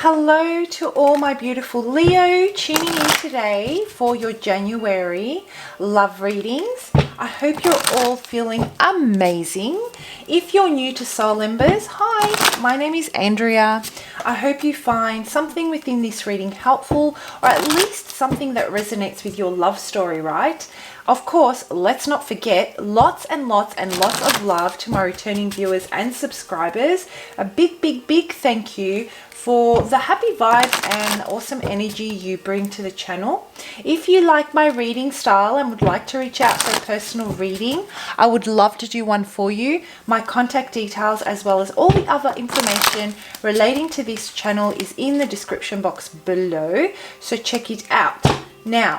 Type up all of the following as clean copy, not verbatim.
Hello to all my beautiful Leo tuning in today for your January love readings. I hope you're all feeling amazing. If you're new to Soul Embers, hi, my name is Andrea. I hope you find something within this reading helpful, or at least something that resonates with your love story, right? Of course, let's not forget lots and lots and lots of love to my returning viewers and subscribers. A big thank you for the happy vibes and awesome energy you bring to the channel. If you like my reading style and would like to reach out for a personal reading, I would love to do one for you. My contact details as well as all the other information relating to this channel is in the description box below, so check it out. Now,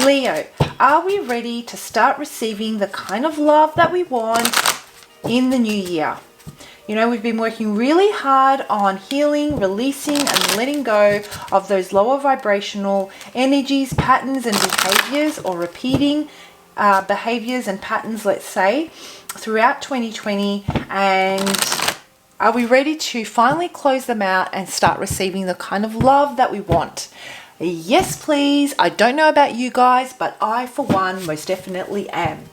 Leo, are we ready to start receiving the kind of love that we want in the new year? You know, we've been working really hard on healing, releasing, and letting go of those lower vibrational energies, patterns, and behaviors, or repeating behaviors and patterns, let's say, throughout 2020. And are we ready to finally close them out and start receiving the kind of love that we want? Yes, please. I don't know about you guys, but I, for one, most definitely am.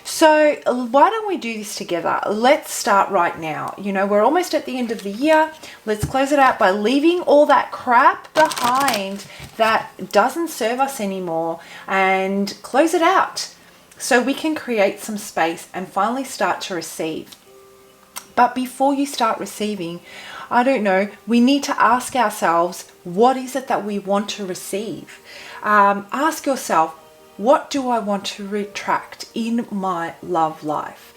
So why don't we do this together? Let's start right now. You know, we're almost at the end of the year. Let's close it out by leaving all that crap behind that doesn't serve us anymore and close it out so we can create some space and finally start to receive. But before you start receiving, I don't know, we need to ask ourselves, what is it that we want to receive? Ask yourself, what do I want to retract in my love life?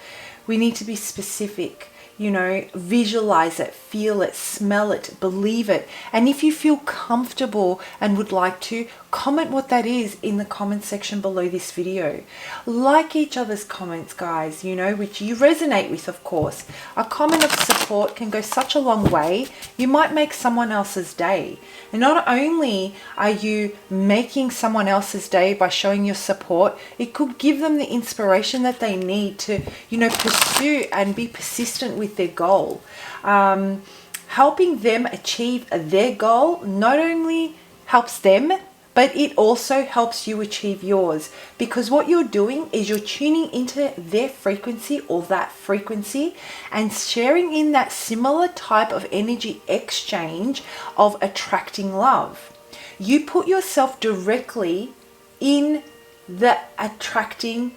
We need to be specific, you know, visualize it, feel it, smell it, believe it. And if you feel comfortable and would like to, comment what that is in the comment section below this video. Like each other's comments, guys, you know, which you resonate with, of course. A comment of support can go such a long way. You might make someone else's day. And not only are you making someone else's day by showing your support, it could give them the inspiration that they need to, you know, pursue and be persistent with their goal. Helping them achieve their goal not only helps them, but it also helps you achieve yours, because what you're doing is you're tuning into their frequency or that frequency and sharing in that similar type of energy exchange of attracting love. You put yourself directly in the attracting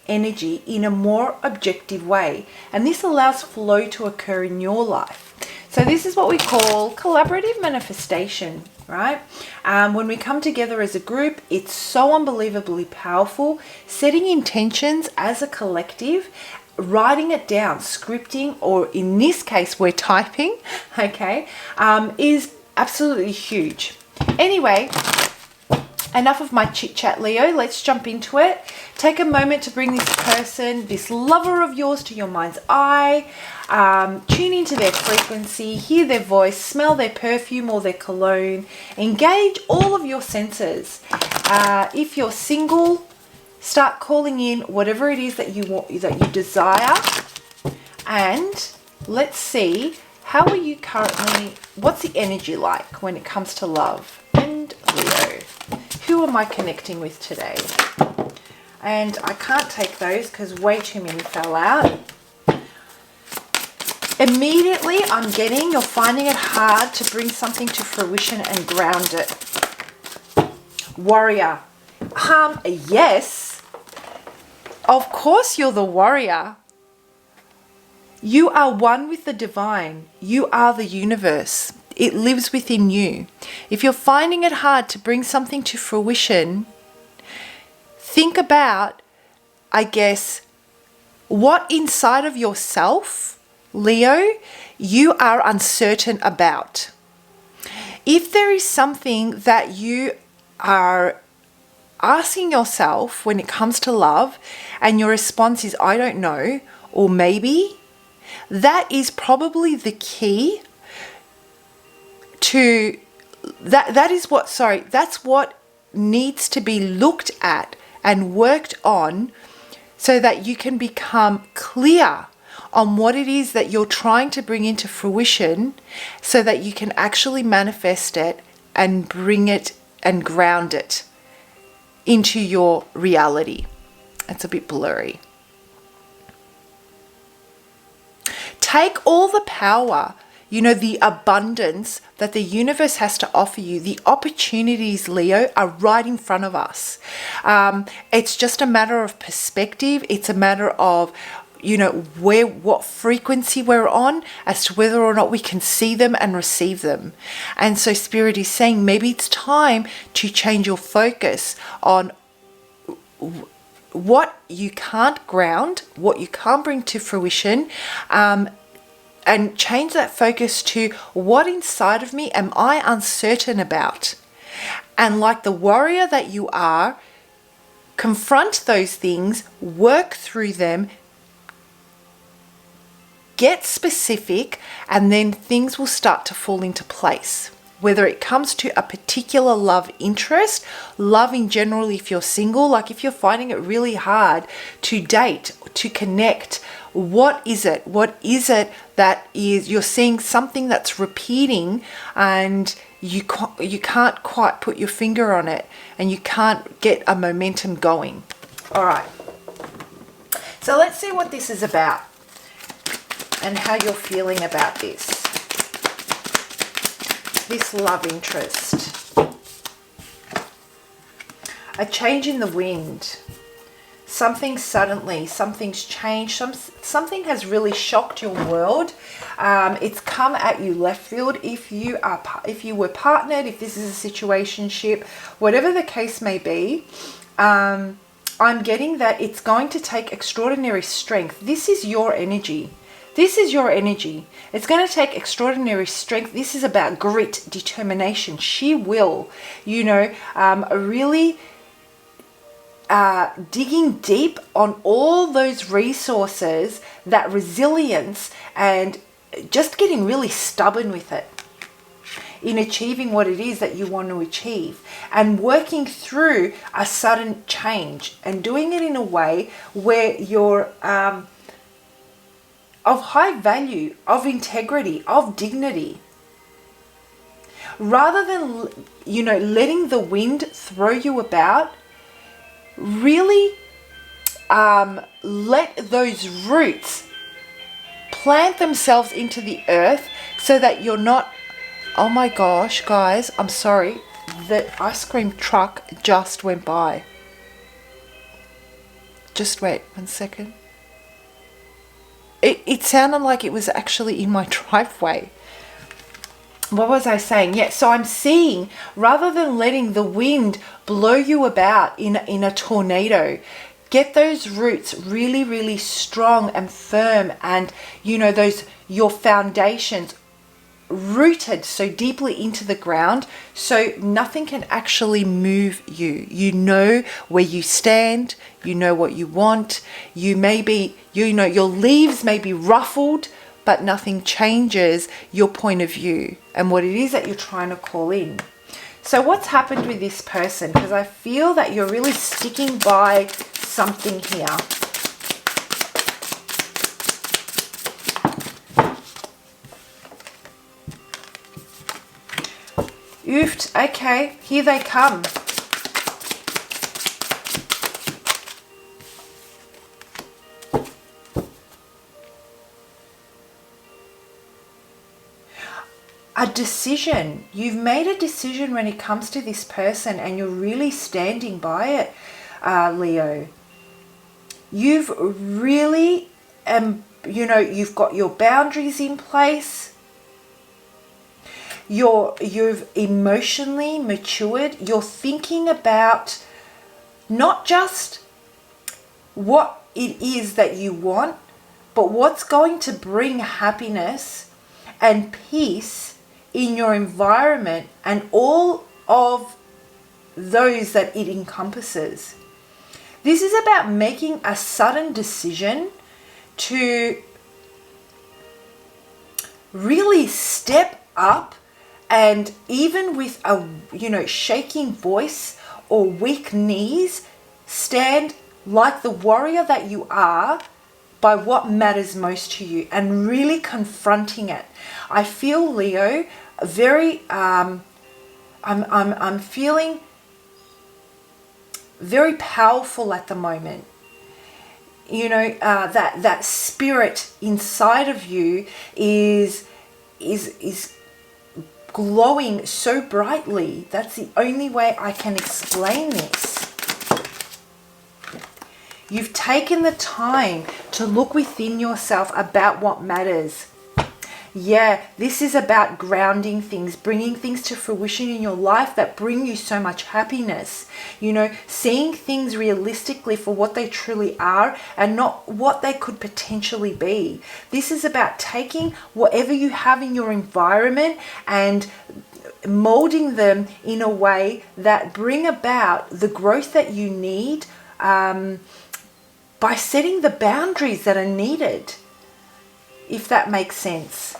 energy in a more objective way, and this allows flow to occur in your life. So this is what we call collaborative manifestation, right? When we come together as a group, it's so unbelievably powerful. Setting intentions as a collective, writing it down, scripting, or in this case, we're typing, okay, is absolutely huge. Anyway, enough of my chit chat, Leo. Let's jump into it. Take a moment to bring this person, this lover of yours, to your mind's eye. Tune into their frequency, hear their voice, smell their perfume or their cologne. Engage all of your senses. If you're single, start calling in whatever it is that you want, that you desire. And let's see, how are you currently? What's the energy like when it comes to love? And Leo, who am I connecting with today? And I can't take those because way too many fell out. Immediately I'm getting, you're finding it hard to bring something to fruition and ground it. Warrior. Yes, of course you're the warrior. You are one with the divine. You are the universe. It lives within you. If you're finding it hard to bring something to fruition, think about, I guess, what inside of yourself, Leo, you are uncertain about. If there is something that you are asking yourself when it comes to love and your response is, I don't know, or maybe, that is probably the key to that's what needs to be looked at and worked on so that you can become clear on what it is that you're trying to bring into fruition so that you can actually manifest it and bring it and ground it into your reality. It's a bit blurry. Take all the power, the abundance that the universe has to offer you. The opportunities, Leo, are right in front of us. It's just a matter of perspective. It's a matter of, what frequency we're on as to whether or not we can see them and receive them. And so Spirit is saying maybe it's time to change your focus on what you can't ground, what you can't bring to fruition, and change that focus to what inside of me am I uncertain about. And like the warrior that you are, confront those things, work through them, get specific, and then things will start to fall into place. Whether it comes to a particular love interest, love in general if you're single, like if you're finding it really hard to date, to connect, what is it? What is it that is, you're seeing something that's repeating and you can't quite put your finger on it and you can't get a momentum going. All right. So let's see what this is about and how you're feeling about this love interest. A change in the wind. Something's changed. Something has really shocked your world. It's come at you left field. If you were partnered, if this is a situationship, whatever the case may be, I'm getting that it's going to take extraordinary strength. This is your energy. This is your energy. It's going to take extraordinary strength. This is about grit, determination. She will, really digging deep on all those resources, that resilience, and just getting really stubborn with it in achieving what it is that you want to achieve, and working through a sudden change and doing it in a way where you're of high value, of integrity, of dignity. Rather than, letting the wind throw you about, really let those roots plant themselves into the earth so that you're not, oh my gosh, guys, I'm sorry, the ice cream truck just went by. Just wait 1 second. It sounded like it was actually in my driveway. What was I saying? Yeah, so I'm seeing, rather than letting the wind blow you about in a tornado, get those roots really, really strong and firm, and your foundations rooted so deeply into the ground so nothing can actually move you. You know where you stand, you know what you want, your leaves may be ruffled, but nothing changes your point of view and what it is that you're trying to call in. So what's happened with this person? Because I feel that you're really sticking by something here. Oofed. Okay, here they come. A decision. You've made a decision when it comes to this person and you're really standing by it, Leo. You've really, you've got your boundaries in place. You've emotionally matured. You're thinking about not just what it is that you want, but what's going to bring happiness and peace in your environment and all of those that it encompasses. This is about making a sudden decision to really step up, and even with a shaking voice or weak knees, stand like the warrior that you are by what matters most to you and really confronting it. I feel, Leo, very, I'm feeling very powerful at the moment. You know, that spirit inside of you is glowing so brightly. That's the only way I can explain this. You've taken the time to look within yourself about what matters. Yeah, this is about grounding things, bringing things to fruition in your life that bring you so much happiness. You know, seeing things realistically for what they truly are and not what they could potentially be. This is about taking whatever you have in your environment and molding them in a way that bring about the growth that you need, by setting the boundaries that are needed, if that makes sense.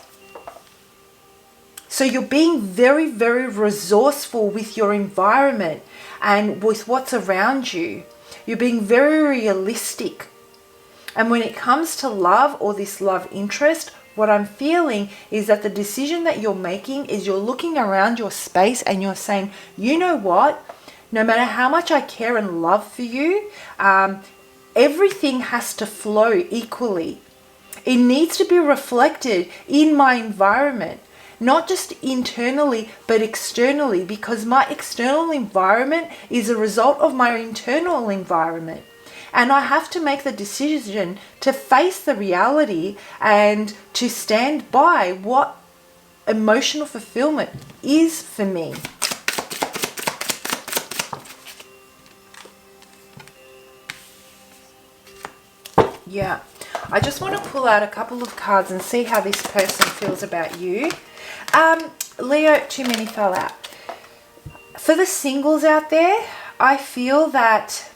So you're being very, very resourceful with your environment and with what's around you. You're being very realistic. And when it comes to love or this love interest, what I'm feeling is that the decision that you're making is you're looking around your space and you're saying, you know what? No matter how much I care and love for you, everything has to flow equally. It needs to be reflected in my environment, not just internally, but externally, because my external environment is a result of my internal environment. And I have to make the decision to face the reality and to stand by what emotional fulfillment is for me. Yeah, I just want to pull out a couple of cards and see how this person feels about you. Leo, too many fell out. For the singles out there, I feel that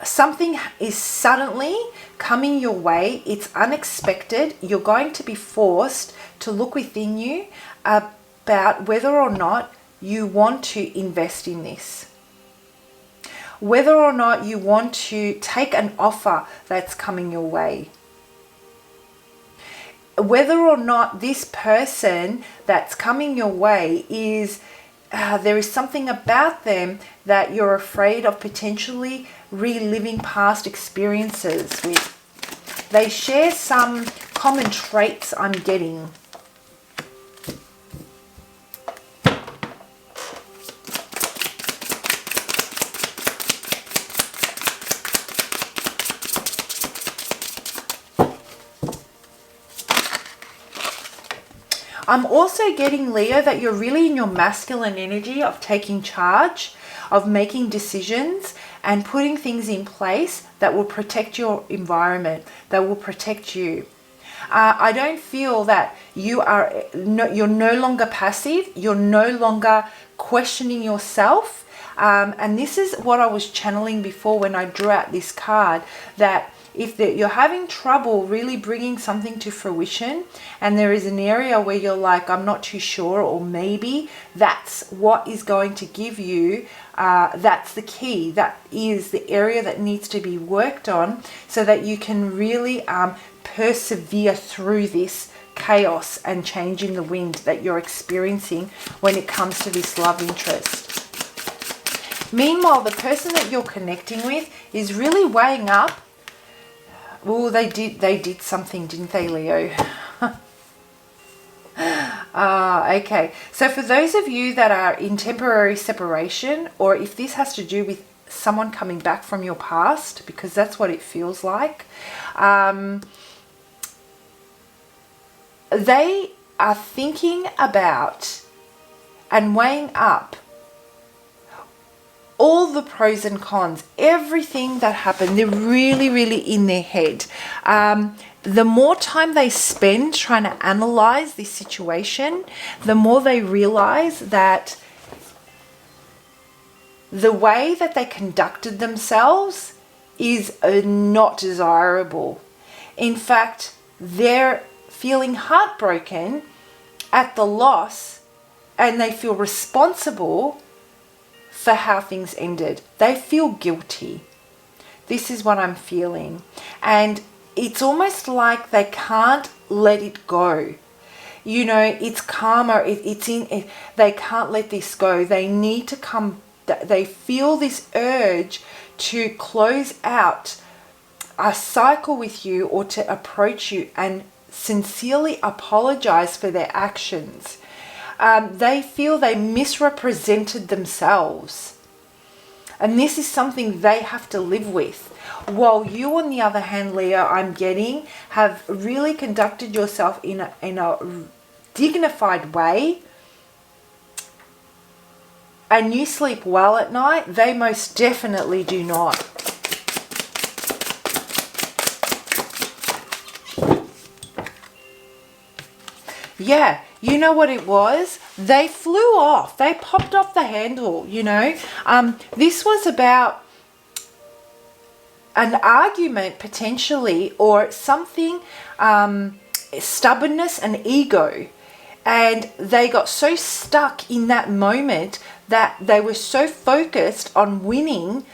something is suddenly coming your way. It's unexpected. You're going to be forced to look within you about whether or not you want to invest in this. Whether or not you want to take an offer that's coming your way. Whether or not this person that's coming your way is, there is something about them that you're afraid of potentially reliving past experiences with. They share some common traits I'm getting. I'm also getting, Leo, that you're really in your masculine energy of taking charge, of making decisions and putting things in place that will protect your environment, that will protect you. I don't feel that you're no longer passive, you're no longer questioning yourself. And this is what I was channeling before when I drew out this card, that if you're having trouble really bringing something to fruition and there is an area where you're like, I'm not too sure, or maybe, that's what is going to give you, that's the key. That is the area that needs to be worked on so that you can really persevere through this chaos and change in the wind that you're experiencing when it comes to this love interest. Meanwhile, the person that you're connecting with is really weighing up. Oh, they did something, didn't they, Leo? Okay. So for those of you that are in temporary separation, or if this has to do with someone coming back from your past, because that's what it feels like, they are thinking about and weighing up all the pros and cons, everything that happened. They're really, really in their head. The more time they spend trying to analyze this situation, the more they realize that the way that they conducted themselves is not desirable. In fact, they're feeling heartbroken at the loss, and they feel responsible for how things ended. They feel guilty. This is what I'm feeling. And it's almost like they can't let it go. You know, it's karma. They can't let this go. They need to come. They feel this urge to close out a cycle with you, or to approach you and sincerely apologize for their actions. They feel they misrepresented themselves. And this is something they have to live with. While you, on the other hand, Leo, I'm getting, have really conducted yourself in a dignified way, and you sleep well at night, they most definitely do not. Yeah, you know what it was? They flew off. They popped off the handle, you know. This was about an argument potentially, or something, stubbornness and ego. And they got so stuck in that moment that they were so focused on winning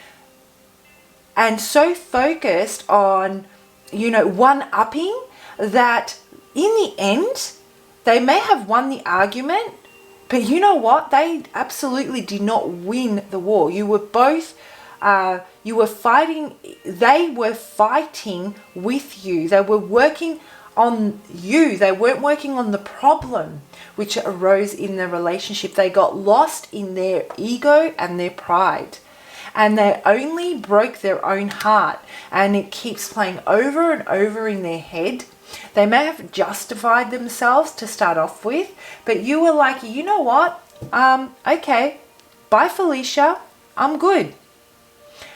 and so focused on, you know, one-upping, that in the end, they may have won the argument, but you know what? They absolutely did not win the war. You were both, you were fighting, they were fighting with you. They were working on you. They weren't working on the problem which arose in the relationship. They got lost in their ego and their pride. And they only broke their own heart. And it keeps playing over and over in their head. They may have justified themselves to start off with, but you were like, you know what? Okay, bye Felicia, I'm good.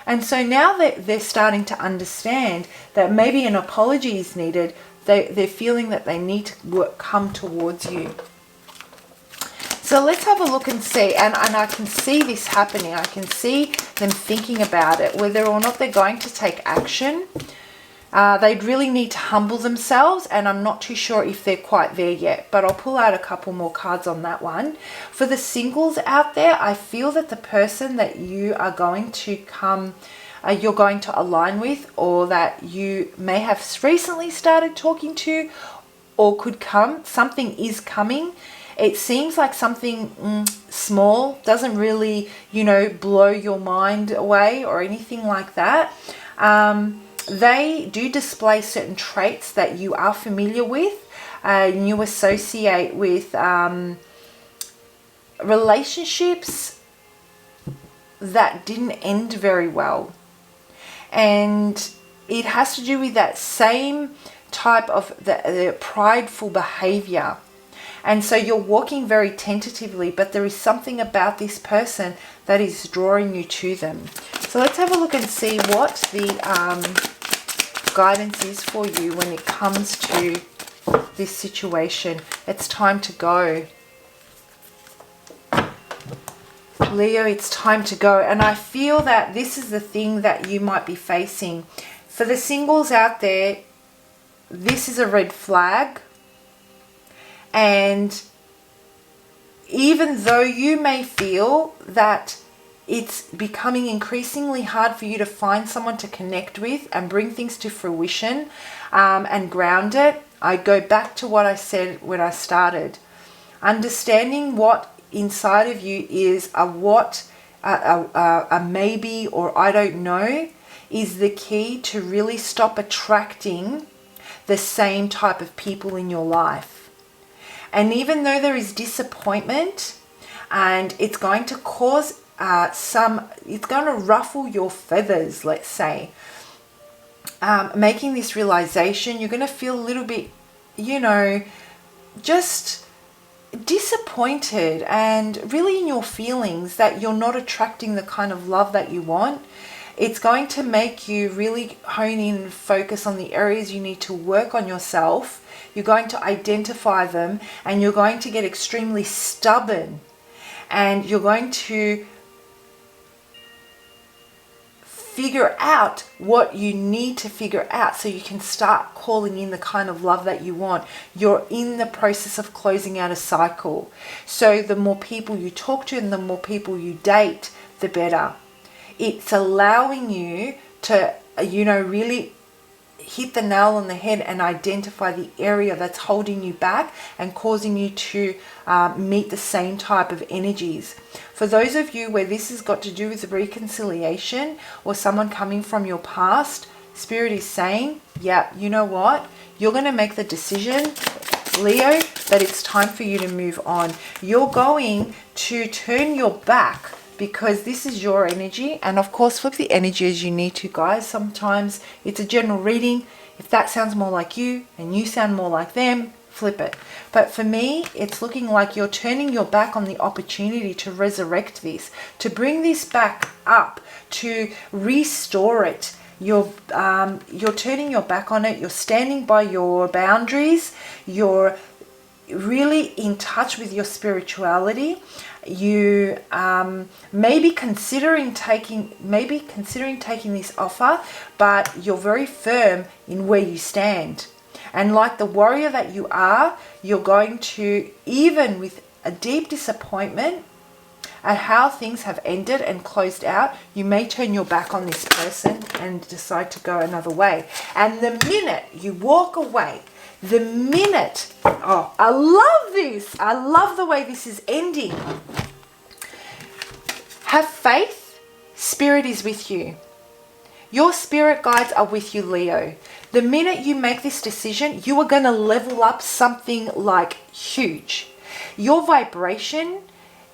And so now that they're starting to understand that maybe an apology is needed, they're feeling that they need to come towards you. So let's have a look and see. And I can see this happening. I can see them thinking about it, whether or not they're going to take action. They'd really need to humble themselves, and I'm not too sure if they're quite there yet, but I'll pull out a couple more cards on that one. For the singles out there, I feel that the person that you are going to you're going to align with, or that you may have recently started talking to, or could come, something is coming. It seems like something small, doesn't really, you know, blow your mind away or anything like that. They do display certain traits that you are familiar with, and you associate with relationships that didn't end very well. And it has to do with that same type of the prideful behavior. And so you're walking very tentatively, but there is something about this person that is drawing you to them. So let's have a look and see what the guidance is for you when it comes to this situation. It's time to go. Leo, it's time to go. And I feel that this is the thing that you might be facing. For the singles out there, this is a red flag. And even though you may feel that it's becoming increasingly hard for you to find someone to connect with and bring things to fruition and ground it, I go back to what I said when I started. Understanding what inside of you is a maybe, or I don't know, is the key to really stop attracting the same type of people in your life. And even though there is disappointment, and it's going to cause it's going to ruffle your feathers, let's say, making this realization, you're going to feel a little bit, you know, just disappointed and really in your feelings that you're not attracting the kind of love that you want. It's going to make you really hone in and focus on the areas you need to work on yourself. You're going to identify them, and you're going to get extremely stubborn, and you're going to figure out what you need to figure out so you can start calling in the kind of love that you want. You're in the process of closing out a cycle. So the more people you talk to and the more people you date, the better. It's allowing you to really hit the nail on the head and identify the area that's holding you back and causing you to meet the same type of energies. For those of you where this has got to do with reconciliation or someone coming from your past, Spirit is saying, yeah, you know what? You're going to make the decision, Leo, that it's time for you to move on. You're going to turn your back because this is your energy. And of course, flip the energy as you need to, guys. Sometimes it's a general reading. If that sounds more like you and you sound more like them, flip it. But for me, it's looking like you're turning your back on the opportunity to resurrect this, to bring this back up, to restore it. You're turning your back on it. You're standing by your boundaries. You're really in touch with your spirituality. You may be considering taking this offer, but you're very firm in where you stand. And like the warrior that you are, you're going to, even with a deep disappointment at how things have ended and closed out, you may turn your back on this person and decide to go another way. And the minute you walk away, oh, I love this. I love the way this is ending. Have faith. Spirit is with you. Your spirit guides are with you, Leo. The minute you make this decision, you are going to level up something like huge. Your vibration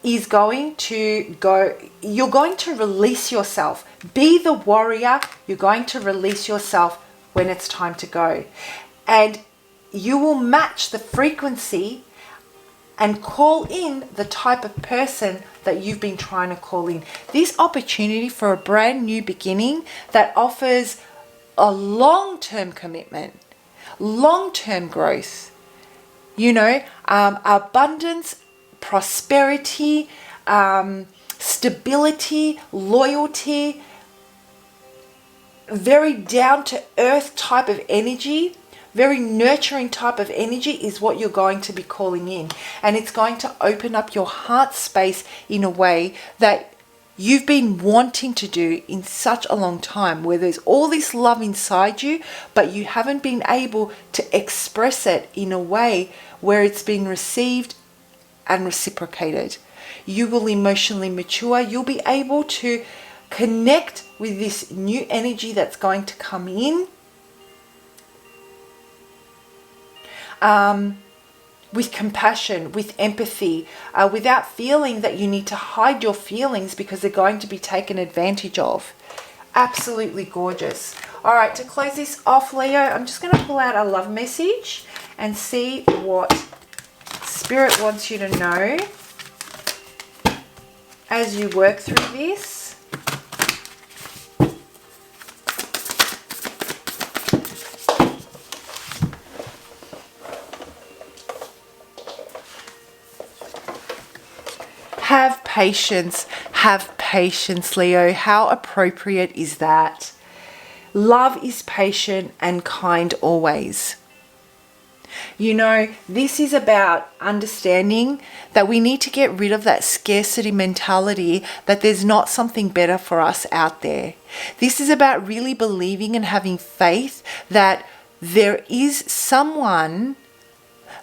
is going to go, you're going to release yourself. Be the warrior. You're going to release yourself when it's time to go. And you will match the frequency and call in the type of person that you've been trying to call in. This opportunity for a brand new beginning that offers a long-term commitment, long-term growth, abundance, prosperity, stability, loyalty, very down-to-earth type of energy, very nurturing type of energy is what you're going to be calling in. And it's going to open up your heart space in a way that you've been wanting to do in such a long time, where there's all this love inside you, but you haven't been able to express it in a way where it's been received and reciprocated. You will emotionally mature. You'll be able to connect with this new energy that's going to come in, with compassion, with empathy, without feeling that you need to hide your feelings because they're going to be taken advantage of. Absolutely gorgeous. All right, to close this off, Leo, I'm just going to pull out a love message and see what Spirit wants you to know as you work through this. Have patience, Leo. How appropriate is that? Love is patient and kind always. This is about understanding that we need to get rid of that scarcity mentality, that there's not something better for us out there. This is about really believing and having faith that there is someone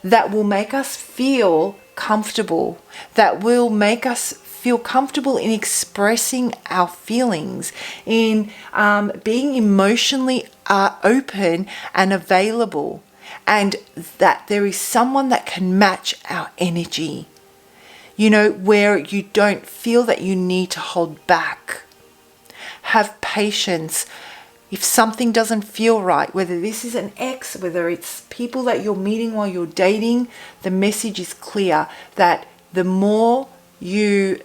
that will make us feel comfortable, that will make us feel comfortable in expressing our feelings, in being emotionally open and available, and that there is someone that can match our energy, where you don't feel that you need to hold back. Have patience. If something doesn't feel right, whether this is an ex, whether it's people that you're meeting while you're dating, the message is clear that the more you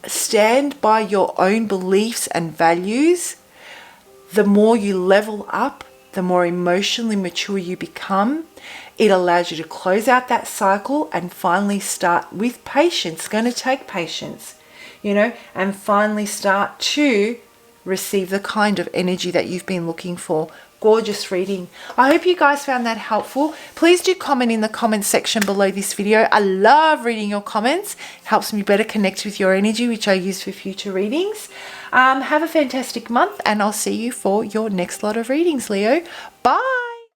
stand by your own beliefs and values, the more you level up, the more emotionally mature you become. It allows you to close out that cycle and finally start with patience. It's going to take patience, and finally start to receive the kind of energy that you've been looking for gorgeous reading. I hope you guys found that helpful. Please do comment in the comments section below this video. I love reading your comments. It helps me better connect with your energy, which I use for future readings. Have a fantastic month, and I'll see you for your next lot of readings, Leo. Bye.